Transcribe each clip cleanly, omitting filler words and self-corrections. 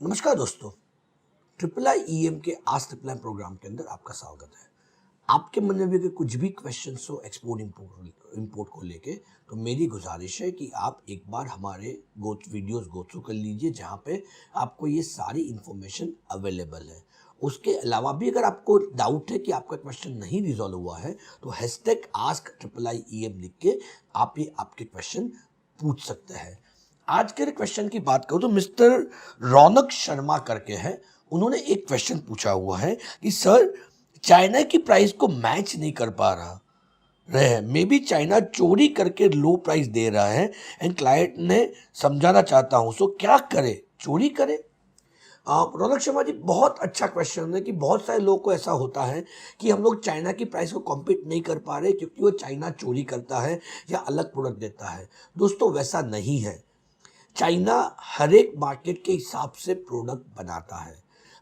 नमस्कार दोस्तों। Triple I EM के आज ट्रिपल आई प्रोग्राम के अंदर आपका स्वागत है। आपके मन में भी अगर कुछ भी क्वेश्चन हो एक्सपोर्ट इंपोर्ट को लेके, तो मेरी गुजारिश है कि आप एक बार हमारे वीडियोस गो थ्रू कर लीजिए, जहाँ पे आपको ये सारी इंफॉर्मेशन अवेलेबल है। उसके अलावा भी अगर आपको डाउट है कि आपका क्वेश्चन नहीं रिजॉल्व हुआ है, तो hashtag ask triple I EM लिख के आप ये आपके क्वेश्चन पूछ सकते हैं। आज के क्वेश्चन की बात करूं तो मिस्टर रौनक शर्मा करके हैं। उन्होंने एक क्वेश्चन पूछा हुआ है कि सर, चाइना की प्राइस को मैच नहीं कर पा रहे मे बी चाइना चोरी करके लो प्राइस दे रहा है एंड क्लाइंट ने समझाना चाहता हूं, सो क्या करे, चोरी करे? रौनक शर्मा जी, बहुत अच्छा क्वेश्चन है कि बहुत सारे लोगों को ऐसा होता है कि हम लोग चाइना की प्राइस को कॉम्पीट नहीं कर पा रहे क्योंकि वो चाइना चोरी करता है या अलग प्रोडक्ट देता है। दोस्तों, वैसा नहीं है। चाइना हर एक मार्केट के हिसाब से प्रोडक्ट बनाता है।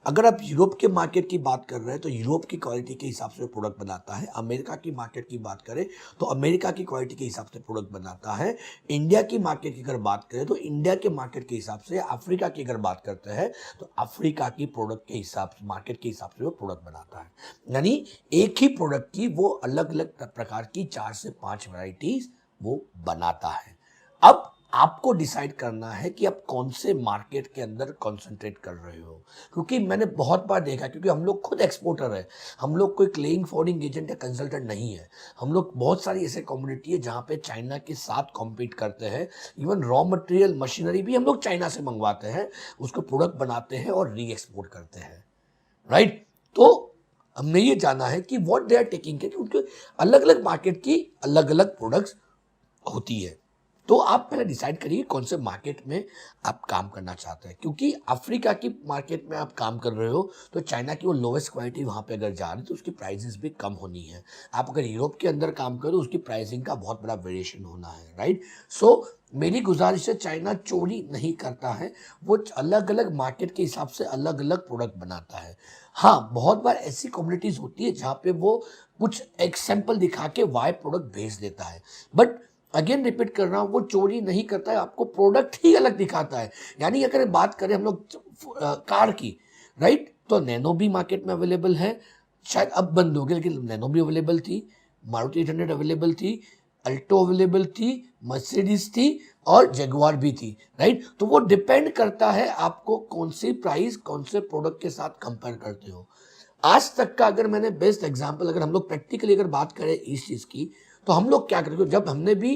अगर आप यूरोप के मार्केट की बात कर रहे हैं तो यूरोप की क्वालिटी के हिसाब से प्रोडक्ट बनाता है। अमेरिका की मार्केट की बात करें तो अमेरिका की क्वालिटी के हिसाब से प्रोडक्ट बनाता है। इंडिया की मार्केट की अगर बात करें तो इंडिया के मार्केट के हिसाब से, अफ्रीका की अगर बात करते हैं तो अफ्रीका की प्रोडक्ट के हिसाब से, मार्केट के हिसाब से वो प्रोडक्ट बनाता है। यानी एक ही प्रोडक्ट की वो अलग अलग प्रकार की 4 से 5 वैरायटीज वो बनाता है। अब आपको डिसाइड करना है कि आप कौन से मार्केट के अंदर कंसंट्रेट कर रहे हो, क्योंकि मैंने बहुत बार देखा, क्योंकि हम लोग खुद एक्सपोर्टर है, हम लोग कोई क्लेइंग फॉरवर्डिंग एजेंट या कंसल्टेंट नहीं है। हम लोग बहुत सारी ऐसे कम्युनिटी है जहाँ पे चाइना के साथ कॉम्पीट करते हैं। इवन रॉ मटेरियल मशीनरी भी हम लोग चाइना से मंगवाते हैं, उसको प्रोडक्ट बनाते हैं और री एक्सपोर्ट करते हैं, राइट? तो हमने ये जाना है कि व्हाट दे आर टेकिंग के, क्योंकि अलग अलग मार्केट की अलग अलग प्रोडक्ट्स होती है। तो आप पहले डिसाइड करिए कौन से मार्केट में आप काम करना चाहते हैं, क्योंकि अफ्रीका की मार्केट में आप काम कर रहे हो तो चाइना की वो लोवेस्ट क्वालिटी वहाँ पे अगर जा रही है तो उसकी प्राइसेस भी कम होनी है। आप अगर यूरोप के अंदर काम करो, उसकी प्राइसिंग का बहुत बड़ा वेरिएशन होना है, राइट? सो मेरी गुजारिश है, चाइना चोरी नहीं करता है, वो अलग अलग मार्केट के हिसाब से अलग अलग प्रोडक्ट बनाता है। हाँ, बहुत बार ऐसी कम्युनिटीज होती है जहाँ पे वो कुछ एक सैंपल दिखा के वाई प्रोडक्ट भेज देता है, बट अगेन रिपीट कर रहा हूं, वो चोरी नहीं करता है, आपको प्रोडक्ट ही अलग दिखाता है। यानी अगर बात करें हम लोग कार की, राइट, तो नैनो भी मार्केट में अवेलेबल है। शायद अब बंद हो गया, लेकिन नैनो भी अवेलेबल थी, मारुति 800 अवेलेबल थी, अल्टो अवेलेबल थी, मर्सिडीज थी और जगुआर भी थी, राइट? तो वो डिपेंड करता है आपको कौन सी प्राइस कौन से प्रोडक्ट के साथ कंपेयर करते हो। आज तक का अगर मैंने बेस्ट एग्जांपल, अगर हम लोग प्रैक्टिकली अगर बात करें इस चीज की, तो हम लोग क्या करते, जब हमने भी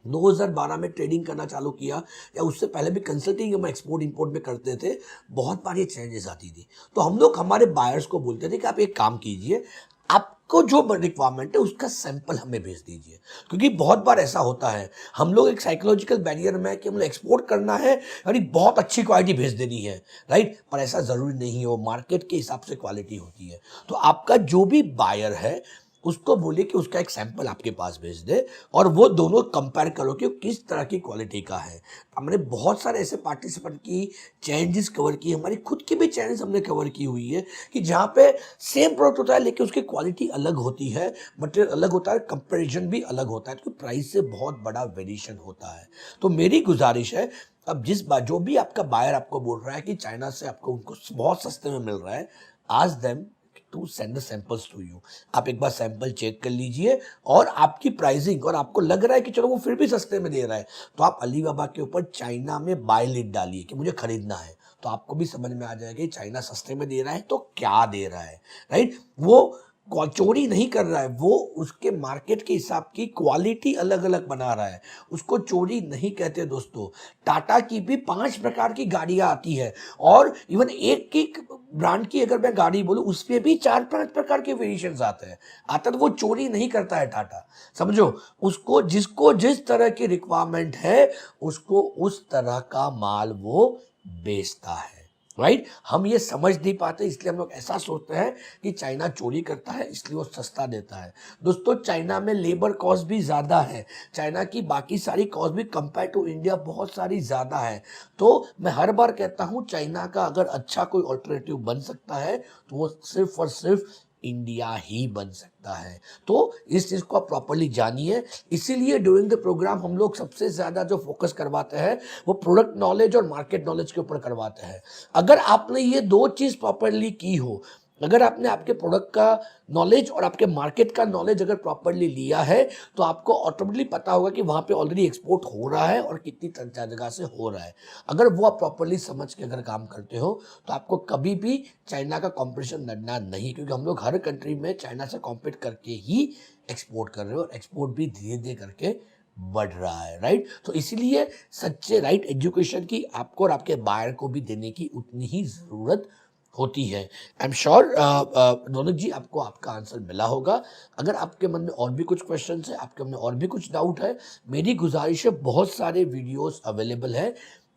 2012 में ट्रेडिंग करना चालू किया या उससे पहले भी कंसल्टिंग हम एक्सपोर्ट इंपोर्ट में करते थे, बहुत बार ये चेंजेस आती थी। तो हम लोग हमारे बायर्स को बोलते थे कि आप एक काम कीजिए, आपको जो रिक्वायरमेंट है उसका सैंपल हमें भेज दीजिए। क्योंकि बहुत बार ऐसा होता है, हम लोग एक साइकोलॉजिकल बैरियर में है कि हम लोग एक्सपोर्ट करना है यानी बहुत अच्छी क्वालिटी भेज देनी है, राइट? पर ऐसा जरूरी नहीं है, वो मार्केट के हिसाब से क्वालिटी होती है। तो आपका जो भी बायर है उसको बोलिए कि उसका एक सैंपल आपके पास भेज दे और वो दोनों कंपेयर करो कि किस तरह की क्वालिटी का है। हमने बहुत सारे ऐसे पार्टिसिपेंट की चैलेंजेस कवर की, हमारी खुद की भी चैलेंज हमने कवर की हुई है कि जहाँ पे सेम प्रोडक्ट होता है लेकिन उसकी क्वालिटी अलग होती है, मटेरियल अलग होता है, कंपेरिजन भी अलग होता है, तो प्राइस से बहुत बड़ा वेरिएशन होता है। तो मेरी गुजारिश है, अब जिस बार जो भी आपका बायर आपको बोल रहा है कि चाइना से आपको उनको बहुत सस्ते में मिल रहा है, आज them to send the samples to you. आप एक बार सैंपल चेक कर लीजिए और आपकी प्राइसिंग और आपको लग रहा है कि चलो वो फिर भी सस्ते में दे रहा है, तो आप अलीबाबा के ऊपर चाइना में बाय लिट डालिए कि मुझे खरीदना है, तो आपको भी समझ में आ जाएगा कि चाइना सस्ते में दे रहा है तो क्या दे रहा है, राइट? वो चोरी नहीं कर रहा है, वो उसके मार्केट के हिसाब की क्वालिटी अलग अलग बना रहा है, उसको चोरी नहीं कहते दोस्तों। टाटा की भी 5 प्रकार की गाड़ियां आती है और इवन एक की ब्रांड की अगर मैं गाड़ी बोलूं उसमें भी 4-5 प्रकार के वेरिएशंस आते हैं, आता तो वो चोरी नहीं करता है टाटा, समझो। उसको जिसको जिस तरह की रिक्वायरमेंट है उसको उस तरह का माल वो बेचता है, राइट? हम ये समझ नहीं पाते, इसलिए हम लोग ऐसा सोचते हैं कि चाइना चोरी करता है इसलिए वो सस्ता देता है। दोस्तों, चाइना में लेबर कॉस्ट भी ज़्यादा है, चाइना की बाकी सारी कॉस्ट भी कंपेयर टू इंडिया बहुत सारी ज़्यादा है। तो मैं हर बार कहता हूँ, चाइना का अगर अच्छा कोई ऑल्टरनेटिव बन सकता है तो वो सिर्फ और सिर्फ इंडिया ही बन सकता है। तो इस चीज़ को आप प्रॉपरली जानिए। इसीलिए ड्यूरिंग द प्रोग्राम हम लोग सबसे ज़्यादा जो फोकस करवाते हैं वो प्रोडक्ट नॉलेज और मार्केट नॉलेज के ऊपर करवाते हैं। अगर आपने ये दो चीज़ प्रॉपरली की हो, अगर आपने आपके प्रोडक्ट का नॉलेज और आपके मार्केट का नॉलेज अगर प्रॉपरली लिया है, तो आपको ऑटोमेटिकली पता होगा कि वहाँ पे ऑलरेडी एक्सपोर्ट हो रहा है और कितनी जगह से हो रहा है। अगर वो आप प्रॉपरली समझ के अगर काम करते हो, तो आपको कभी भी चाइना का कॉम्पिटिशन लड़ना नहीं, क्योंकि हम लोग हर कंट्री में चाइना से कॉम्पीट करके ही एक्सपोर्ट कर रहे हो और एक्सपोर्ट भी धीरे धीरे करके बढ़ रहा है, राइट। तो इसीलिए सच्चे राइट एजुकेशन की आपको और आपके बायर को भी देने की उतनी ही ज़रूरत होती है। आई एम श्योर रौनक जी आपको आपका आंसर मिला होगा। अगर आपके मन में और भी कुछ क्वेश्चन है, आपके मन में और भी कुछ डाउट है, मेरी गुजारिश है बहुत सारे वीडियोस अवेलेबल है,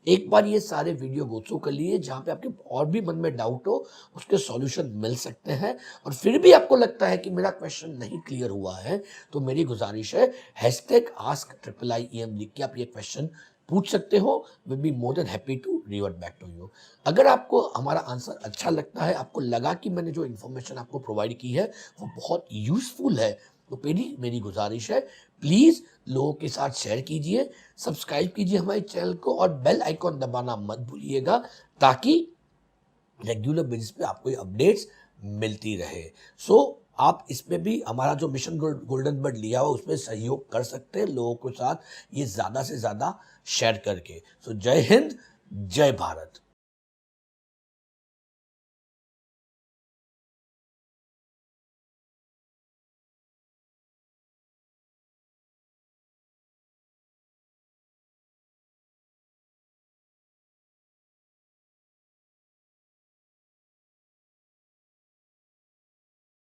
एक बार ये सारे वीडियो गो थ्रू कर लिए, जहाँ पे आपके और भी मन में डाउट हो उसके सॉल्यूशन मिल सकते हैं। और फिर भी आपको लगता है कि मेरा क्वेश्चन नहीं क्लियर हुआ है, तो मेरी गुजारिश है #AskIIIEM लिख के आप ये क्वेश्चन पूछ सकते हो। Will be more than happy to revert back to you. अगर आपको हमारा आंसर अच्छा लगता है, आपको लगा कि मैंने जो इन्फॉर्मेशन आपको प्रोवाइड की है वो बहुत यूजफुल है, तो मेरी गुजारिश है प्लीज़ लोगों के साथ शेयर कीजिए, सब्सक्राइब कीजिए हमारे चैनल को और बेल आइकॉन दबाना मत भूलिएगा, ताकि रेगुलर बेसिस पे आपको ये अपडेट्स मिलती रहे। सो आप इसमें भी हमारा जो मिशन गोल्डन बर्ड लिया हुआ उसमें सहयोग कर सकते हैं लोगों के साथ, ये ज़्यादा से ज़्यादा शेयर करके। सो जय हिंद, जय भारत।